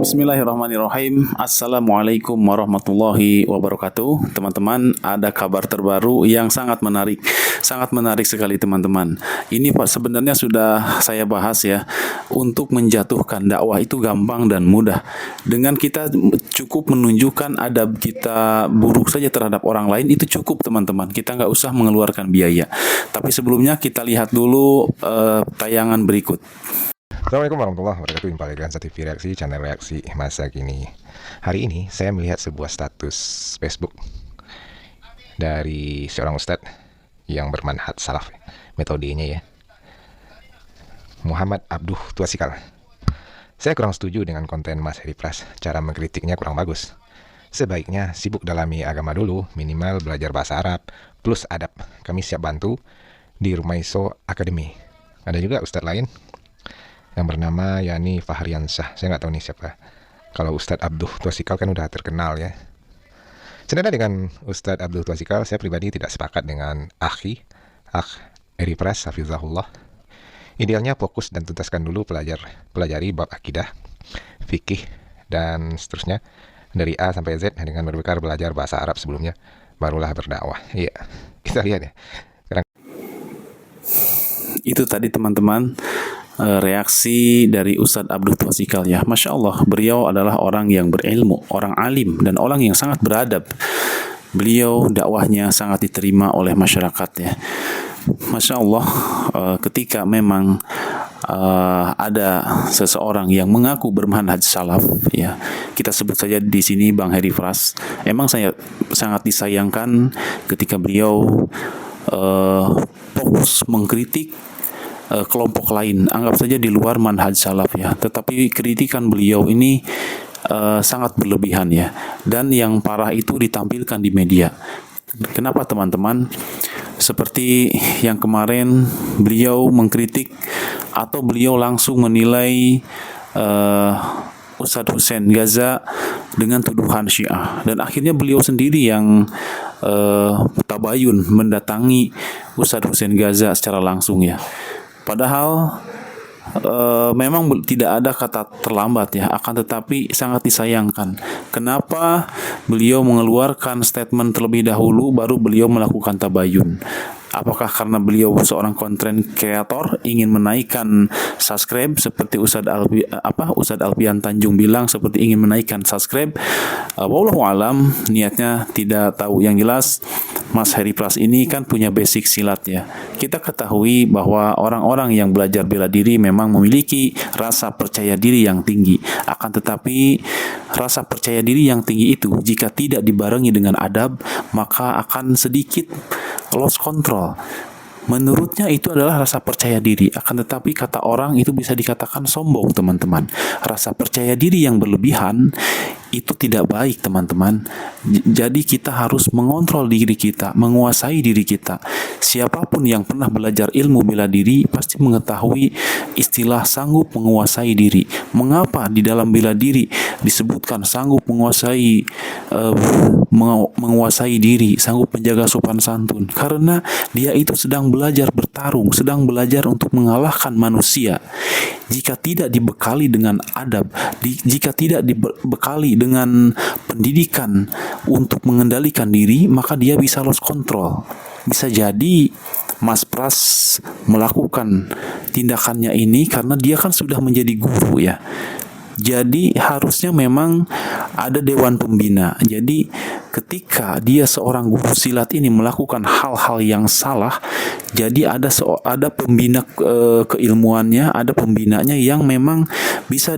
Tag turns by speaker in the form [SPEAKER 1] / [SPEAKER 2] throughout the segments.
[SPEAKER 1] Bismillahirrahmanirrahim. Assalamualaikum warahmatullahi wabarakatuh. Teman-teman, ada kabar terbaru yang sangat menarik sekali teman-teman. Ini Pak sebenarnya sudah saya bahas ya. Untuk menjatuhkan dakwah itu gampang dan mudah. Dengan kita cukup menunjukkan adab kita buruk saja terhadap orang lain itu cukup teman-teman. Kita nggak usah mengeluarkan biaya. Tapi sebelumnya kita lihat dulu tayangan berikut.
[SPEAKER 2] Assalamualaikum warahmatullahi wabarakatuh. Jumpa lagi dengan TV Reaksi, channel reaksi masa kini. Hari ini saya melihat sebuah status Facebook dari seorang ustadz yang bermanhaj salaf, metodenya ya, Muhammad Abduh Twasikal. Saya kurang setuju dengan konten Mas Heri Pras. Cara mengkritiknya kurang bagus. Sebaiknya sibuk dalami agama dulu, minimal belajar bahasa Arab plus adab. Kami siap bantu di Rumaiso Academy. Ada juga ustadz lain yang bernama Yani Fahriansyah. Saya nggak tahu nih siapa. Kalau Ustadz Abduh Twasikal kan udah terkenal ya. Senada dengan Ustadz Abduh Twasikal, saya pribadi tidak sepakat dengan Akh Heri Pras hafizahullah. Idealnya fokus dan tuntaskan dulu pelajari bab akidah, fikih dan seterusnya dari A sampai Z dengan berbekal belajar bahasa Arab sebelumnya, barulah berdakwah. Iya, kita lihat ya.
[SPEAKER 1] Itu tadi teman-teman reaksi dari Ustadz Abduh Twasikal ya. Masya Allah, beliau adalah orang yang berilmu, orang alim, dan orang yang sangat beradab. Beliau dakwahnya sangat diterima oleh masyarakat ya. Masya Allah, ketika memang ada seseorang yang mengaku bermanhaj salaf ya, kita sebut saja di sini Bang Heri Pras. Emang saya sangat disayangkan ketika beliau fokus mengkritik kelompok lain, anggap saja di luar manhaj salaf ya. Tetapi kritikan beliau ini sangat berlebihan ya. Dan yang parah itu ditampilkan di media. Kenapa teman-teman? Seperti yang kemarin beliau mengkritik atau beliau langsung menilai Ustadz Hussein Gaza dengan tuduhan Syiah, dan akhirnya beliau sendiri yang tabayun mendatangi Ustadz Hussein Gaza secara langsung ya. Padahal memang tidak ada kata terlambat ya, akan tetapi sangat disayangkan. Kenapa beliau mengeluarkan statement terlebih dahulu baru beliau melakukan tabayun? Apakah karena beliau seorang content creator ingin menaikkan subscribe seperti Ustadz Alfian Tanjung bilang, seperti ingin menaikkan subscribe? Wallahu alam, niatnya tidak tahu. Yang jelas Mas Heri Pras ini kan punya basic silat ya. Kita ketahui bahwa orang-orang yang belajar bela diri memang memiliki rasa percaya diri yang tinggi. Akan tetapi rasa percaya diri yang tinggi itu jika tidak dibarengi dengan adab, maka akan sedikit lost control. Menurutnya itu adalah rasa percaya diri, akan tetapi kata orang itu bisa dikatakan sombong teman-teman. Rasa percaya diri yang berlebihan itu tidak baik teman-teman. Jadi kita harus mengontrol diri kita, menguasai diri kita. Siapapun yang pernah belajar ilmu bela diri pasti mengetahui istilah sanggup menguasai diri. Mengapa di dalam bela diri disebutkan sanggup menguasai diri, sanggup menjaga sopan santun? Karena dia itu sedang belajar bertarung, sedang belajar untuk mengalahkan manusia. Jika tidak dibekali dengan adab, jika tidak dibekali dengan pendidikan untuk mengendalikan diri, maka dia bisa lost control. Bisa jadi Mas Pras melakukan tindakannya ini karena dia kan sudah menjadi guru ya. Jadi harusnya memang ada dewan pembina. Jadi ketika dia seorang guru silat ini melakukan hal-hal yang salah, jadi ada pembina keilmuannya, ada pembinanya yang memang bisa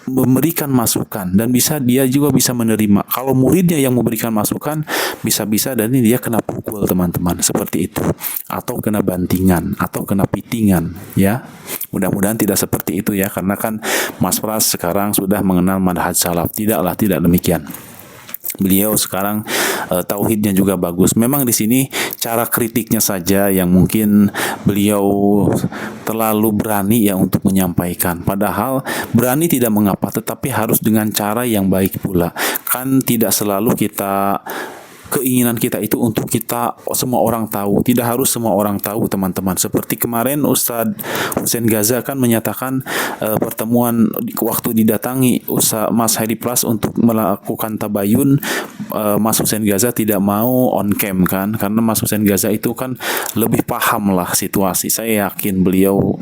[SPEAKER 1] memberikan masukan, dan dia juga bisa menerima. Kalau muridnya yang memberikan masukan, bisa-bisa dan ini dia kena pukul teman-teman, seperti itu, atau kena bantingan atau kena pitingan ya. Mudah-mudahan tidak seperti itu ya, karena kan Mas Pras sekarang sudah mengenal manhaj salaf. Tidak demikian. Beliau sekarang tauhidnya juga bagus. Memang di sini cara kritiknya saja yang mungkin beliau terlalu berani ya untuk menyampaikan. Padahal berani tidak mengapa, tetapi harus dengan cara yang baik pula. Kan tidak selalu kita keinginan kita itu untuk kita semua orang tahu. Tidak harus semua orang tahu, teman-teman. Seperti kemarin Ustadz Hussein Gaza kan menyatakan pertemuan waktu didatangi Mas Hedi Pras untuk melakukan tabayun, Mas Hussein Gaza tidak mau on cam kan, karena Mas Hussein Gaza itu kan lebih paham lah situasi. Saya yakin beliau,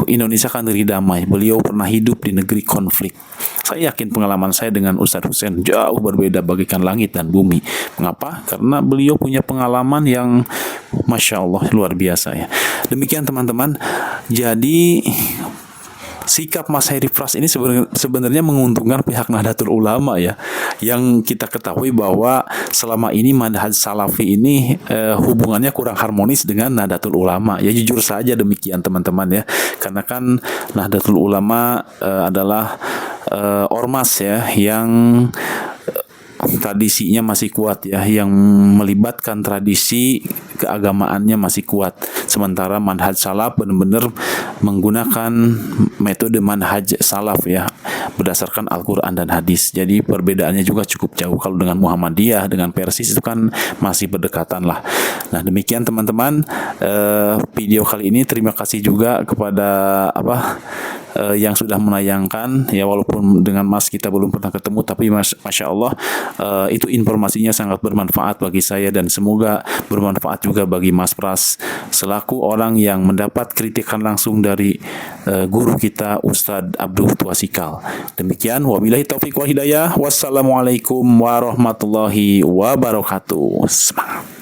[SPEAKER 1] Indonesia kan negeri damai. Beliau pernah hidup di negeri konflik. Saya yakin pengalaman saya dengan Ustadz Hussein jauh berbeda bagaikan langit dan bumi. Mengapa? Karena beliau punya pengalaman yang Masya Allah luar biasa ya. Demikian teman-teman. Jadi sikap Mas Hedi Pras ini sebenarnya menguntungkan pihak Nahdlatul Ulama ya. Yang kita ketahui bahwa selama ini manhaj salafi ini hubungannya kurang harmonis dengan Nahdlatul Ulama. Ya jujur saja demikian teman-teman ya. Karena kan Nahdlatul Ulama adalah ormas ya yang tradisinya masih kuat ya, yang melibatkan tradisi keagamaannya masih kuat. Sementara manhaj salaf benar-benar menggunakan metode manhaj salaf ya, berdasarkan Al-Quran dan hadis. Jadi perbedaannya juga cukup jauh. Kalau dengan Muhammadiyah, dengan Persis itu kan masih berdekatan lah. Nah demikian teman-teman video kali ini. Terima kasih juga kepada yang sudah menayangkan ya, walaupun dengan Mas kita belum pernah ketemu, tapi Masya Allah itu informasinya sangat bermanfaat bagi saya, dan semoga bermanfaat juga bagi Mas Pras selaku orang yang mendapat kritikan langsung dari guru kita Ustadz Abdul Twasikal. Demikian, wabillahi taufiq wal hidayah. Wassalamualaikum warahmatullahi wabarakatuh. Semangat.